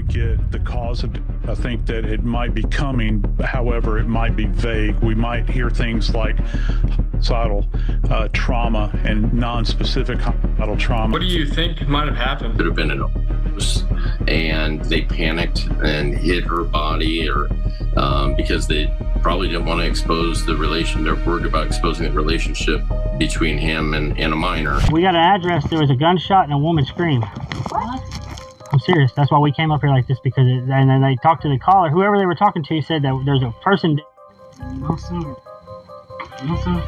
to get the cause of it. I think that it might be coming, however, it might be vague. We might hear things like homicidal trauma and non-specific homicidal trauma. What do you think might have happened? Could have been an overdose, and they panicked and hid her body, or because they probably didn't want to expose the relation. They're worried about exposing the relationship between him and a minor. We got an address. There was a gunshot and a woman screamed. What? I'm serious. That's why we came up here like this, because and then they talked to the caller. Whoever they were talking to said that there's a person. No, sir. No, sir.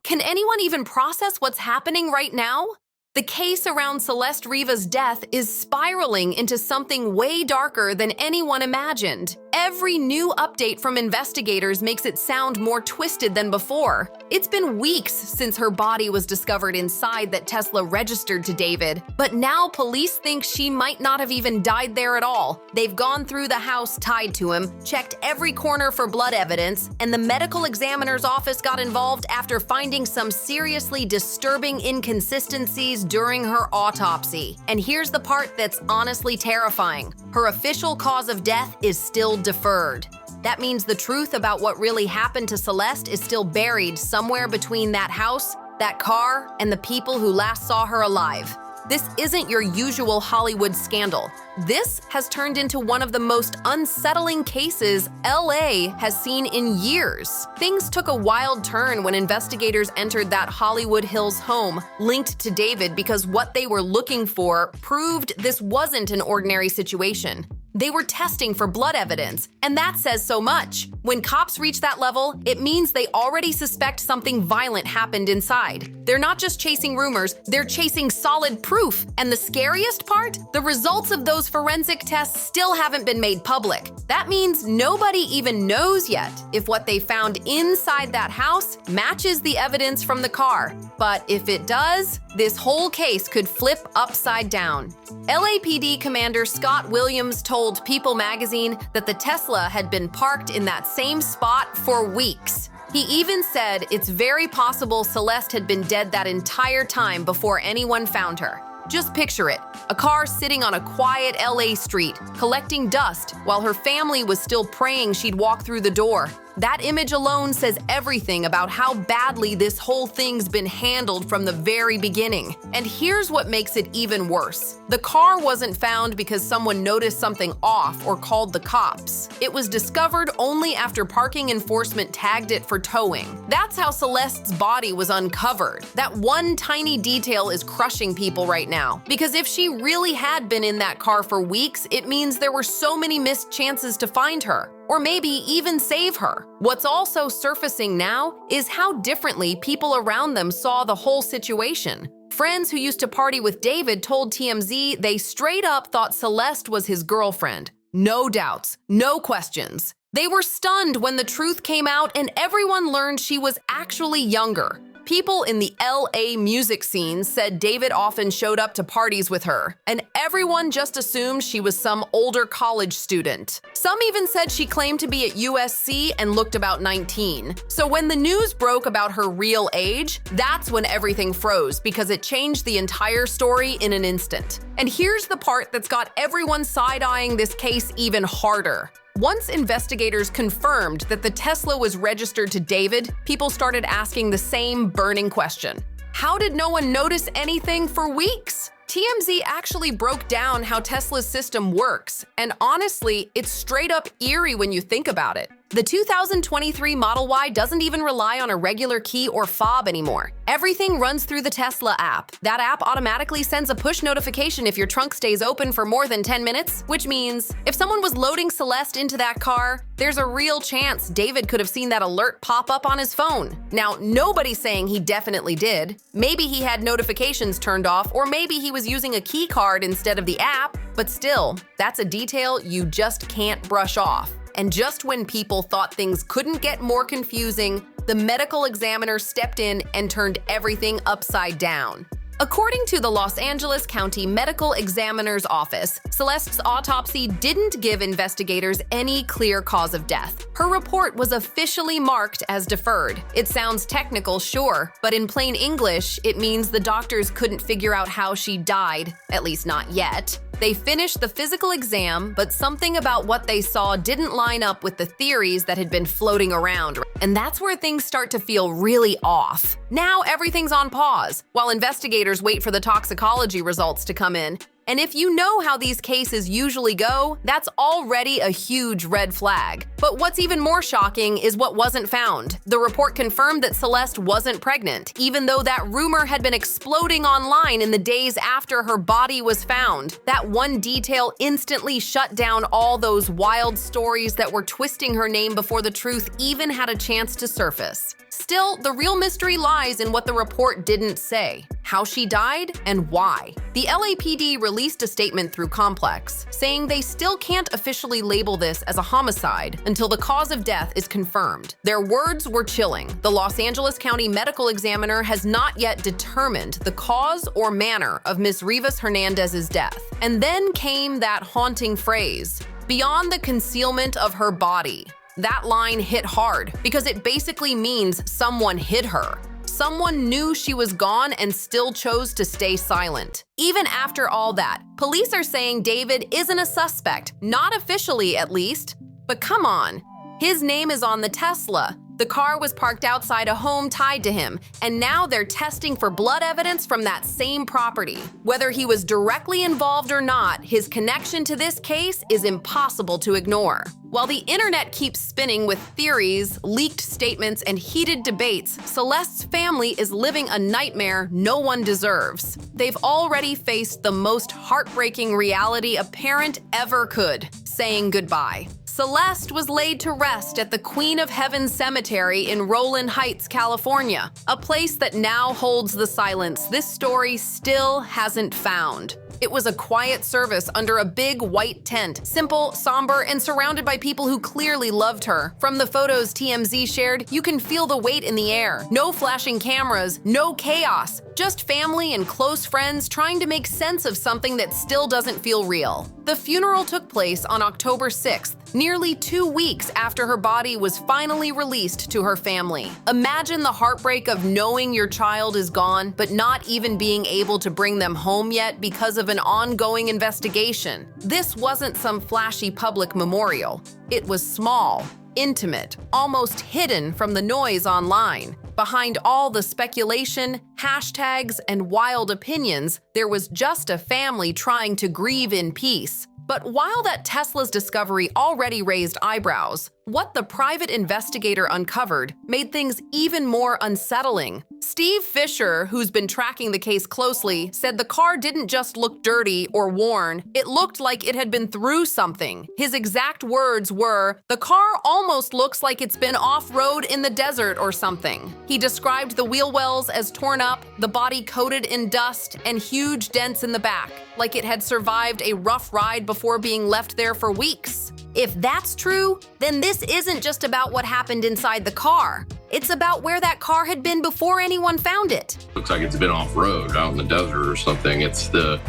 Can anyone even process what's happening right now? The case around Celeste Riva's death is spiraling into something way darker than anyone imagined. Every new update from investigators makes it sound more twisted than before. It's been weeks since her body was discovered inside that Tesla registered to David, but now police think she might not have even died there at all. They've gone through the house tied to him, checked every corner for blood evidence, and the medical examiner's office got involved after finding some seriously disturbing inconsistencies during her autopsy. And here's the part that's honestly terrifying. Her official cause of death is still deferred. That means the truth about what really happened to Celeste is still buried somewhere between that house, that car, and the people who last saw her alive. This isn't your usual Hollywood scandal. This has turned into one of the most unsettling cases LA has seen in years. Things took a wild turn when investigators entered that Hollywood Hills home linked to David, because what they were looking for proved this wasn't an ordinary situation. They were testing for blood evidence, and that says so much. When cops reach that level, it means they already suspect something violent happened inside. They're not just chasing rumors, they're chasing solid proof. And the scariest part? The results of those forensic tests still haven't been made public. That means nobody even knows yet if what they found inside that house matches the evidence from the car. But if it does, this whole case could flip upside down. LAPD Commander Scott Williams told People magazine that the Tesla had been parked in that same spot for weeks. He even said it's very possible Celeste had been dead that entire time before anyone found her. Just picture it, a car sitting on a quiet LA street, collecting dust while her family was still praying she'd walk through the door. That image alone says everything about how badly this whole thing's been handled from the very beginning. And here's what makes it even worse. The car wasn't found because someone noticed something off or called the cops. It was discovered only after parking enforcement tagged it for towing. That's how Celeste's body was uncovered. That one tiny detail is crushing people right now. Because if she really had been in that car for weeks, it means there were so many missed chances to find her, or maybe even save her. What's also surfacing now is how differently people around them saw the whole situation. Friends who used to party with David told TMZ they straight up thought Celeste was his girlfriend. No doubts, no questions. They were stunned when the truth came out and everyone learned she was actually younger. People in the LA music scene said David often showed up to parties with her, and everyone just assumed she was some older college student. Some even said she claimed to be at USC and looked about 19. So when the news broke about her real age, that's when everything froze, because it changed the entire story in an instant. And here's the part that's got everyone side-eyeing this case even harder. Once investigators confirmed that the Tesla was registered to David, people started asking the same burning question. How did no one notice anything for weeks? TMZ actually broke down how Tesla's system works, and honestly, it's straight up eerie when you think about it. The 2023 Model Y doesn't even rely on a regular key or fob anymore. Everything runs through the Tesla app. That app automatically sends a push notification if your trunk stays open for more than 10 minutes, which means if someone was loading Celeste into that car, there's a real chance David could have seen that alert pop up on his phone. Now, nobody's saying he definitely did. Maybe he had notifications turned off, or maybe he was using a key card instead of the app, but still, that's a detail you just can't brush off. And just when people thought things couldn't get more confusing, the medical examiner stepped in and turned everything upside down. According to the Los Angeles County Medical Examiner's Office, Celeste's autopsy didn't give investigators any clear cause of death. Her report was officially marked as deferred. It sounds technical, sure, but in plain English, it means the doctors couldn't figure out how she died, at least not yet. They finished the physical exam, but something about what they saw didn't line up with the theories that had been floating around. And that's where things start to feel really off. Now everything's on pause, while investigators wait for the toxicology results to come in. And if you know how these cases usually go, that's already a huge red flag. But what's even more shocking is what wasn't found. The report confirmed that Celeste wasn't pregnant, even though that rumor had been exploding online in the days after her body was found. That one detail instantly shut down all those wild stories that were twisting her name before the truth even had a chance to surface. Still, the real mystery lies in what the report didn't say: how she died and why. The LAPD released a statement through Complex, saying they still can't officially label this as a homicide until the cause of death is confirmed. Their words were chilling. The Los Angeles County Medical Examiner has not yet determined the cause or manner of Ms. Rivas Hernandez's death. And then came that haunting phrase, "beyond the concealment of her body." That line hit hard because it basically means someone hid her. Someone knew she was gone and still chose to stay silent. Even after all that, police are saying David isn't a suspect, not officially at least. But come on, his name is on the Tesla. The car was parked outside a home tied to him, and now they're testing for blood evidence from that same property. Whether he was directly involved or not, his connection to this case is impossible to ignore. While the internet keeps spinning with theories, leaked statements, and heated debates, Celeste's family is living a nightmare no one deserves. They've already faced the most heartbreaking reality a parent ever could: saying goodbye. Celeste was laid to rest at the Queen of Heaven Cemetery in Rowland Heights, California, a place that now holds the silence this story still hasn't found. It was a quiet service under a big white tent, simple, somber, and surrounded by people who clearly loved her. From the photos TMZ shared, you can feel the weight in the air. No flashing cameras, no chaos, just family and close friends trying to make sense of something that still doesn't feel real. The funeral took place on October 6th, nearly 2 weeks after her body was finally released to her family. Imagine the heartbreak of knowing your child is gone, but not even being able to bring them home yet because of an ongoing investigation. This wasn't some flashy public memorial. It was small, intimate, almost hidden from the noise online. Behind all the speculation, hashtags, and wild opinions, there was just a family trying to grieve in peace. But while that Tesla's discovery already raised eyebrows, what the private investigator uncovered made things even more unsettling. Steve Fisher, who's been tracking the case closely, said the car didn't just look dirty or worn, it looked like it had been through something. His exact words were, "The car almost looks like it's been off-road in the desert or something." He described the wheel wells as torn up, the body coated in dust, and huge dents in the back, like it had survived a rough ride before being left there for weeks. If that's true, then this isn't just about what happened inside the car. It's about where that car had been before anyone found it. Looks like it's been off-road, out in the desert or something. It's the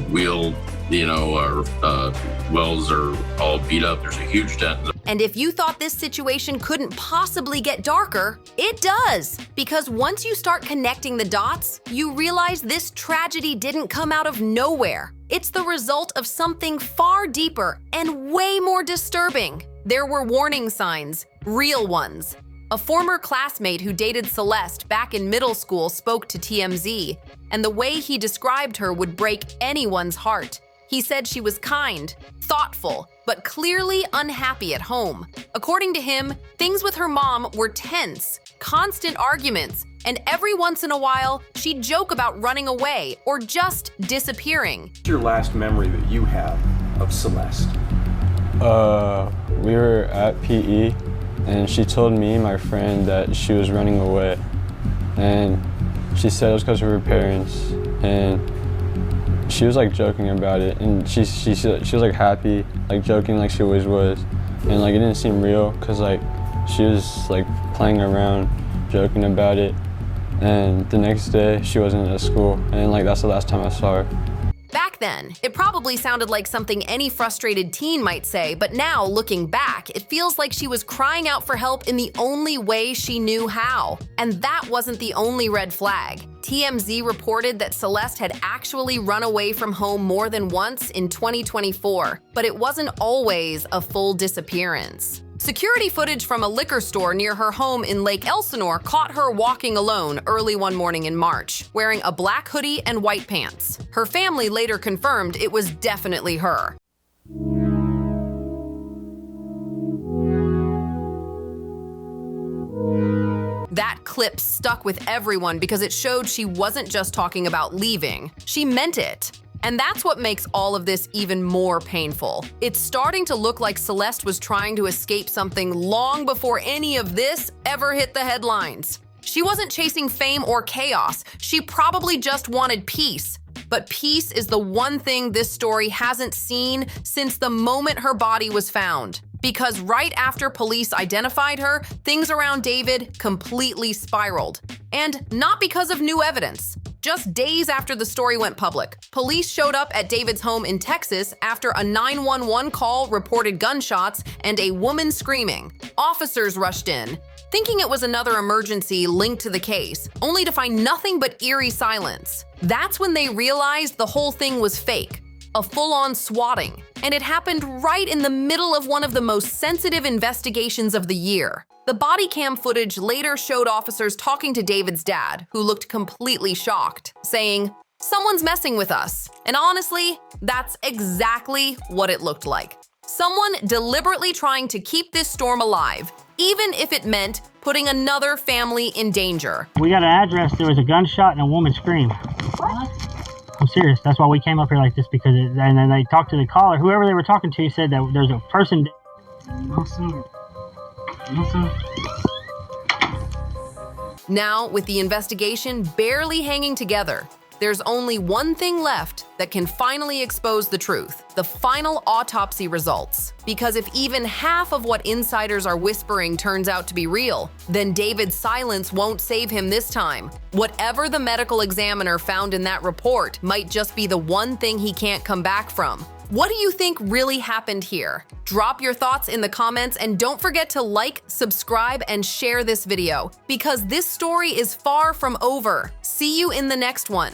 wheel, wells are all beat up. There's a huge dent. And if you thought this situation couldn't possibly get darker, it does. Because once you start connecting the dots, you realize this tragedy didn't come out of nowhere. It's the result of something far deeper and way more disturbing. There were warning signs, real ones. A former classmate who dated Celeste back in middle school spoke to TMZ, and the way he described her would break anyone's heart. He said she was kind, thoughtful, but clearly unhappy at home. According to him, things with her mom were tense, constant arguments, and every once in a while, she'd joke about running away or just disappearing. What's your last memory that you have of Celeste? We were at PE, and she told me and my friend that she was running away. And she said it was because of her parents, and she was like joking about it, and she was like happy, like joking like she always was, and like it didn't seem real because like she was like playing around, joking about it. And the next day she wasn't at school, and like that's the last time I saw her. Back Back then, it probably sounded like something any frustrated teen might say, but now, looking back, it feels like she was crying out for help in the only way she knew how. And that wasn't the only red flag. TMZ reported that Celeste had actually run away from home more than once in 2024, but it wasn't always a full disappearance. Security footage from a liquor store near her home in Lake Elsinore caught her walking alone early one morning in March, wearing a black hoodie and white pants. Her family later confirmed it was definitely her. That clip stuck with everyone because it showed she wasn't just talking about leaving, she meant it. And that's what makes all of this even more painful. It's starting to look like Celeste was trying to escape something long before any of this ever hit the headlines. She wasn't chasing fame or chaos, she probably just wanted peace. But peace is the one thing this story hasn't seen since the moment her body was found. Because right after police identified her, things around David completely spiraled. And not because of new evidence. Just days after the story went public, police showed up at David's home in Texas after a 911 call reported gunshots and a woman screaming. Officers rushed in, thinking it was another emergency linked to the case, only to find nothing but eerie silence. That's when they realized the whole thing was fake, a full-on swatting, and it happened right in the middle of one of the most sensitive investigations of the year. The body cam footage later showed officers talking to David's dad, who looked completely shocked, saying, "Someone's messing with us." And honestly, that's exactly what it looked like. Someone deliberately trying to keep this storm alive, even if it meant putting another family in danger. We got an address, there was a gunshot and a woman scream. What? I'm serious, that's why we came up here like this, because and then they talked to the caller, whoever they were talking to said that there's a person. No, sir. No, sir. Now, with the investigation barely hanging together, there's only one thing left that can finally expose the truth: the final autopsy results. Because if even half of what insiders are whispering turns out to be real, then David's silence won't save him this time. Whatever the medical examiner found in that report might just be the one thing he can't come back from. What do you think really happened here? Drop your thoughts in the comments and don't forget to like, subscribe, and share this video, because this story is far from over. See you in the next one.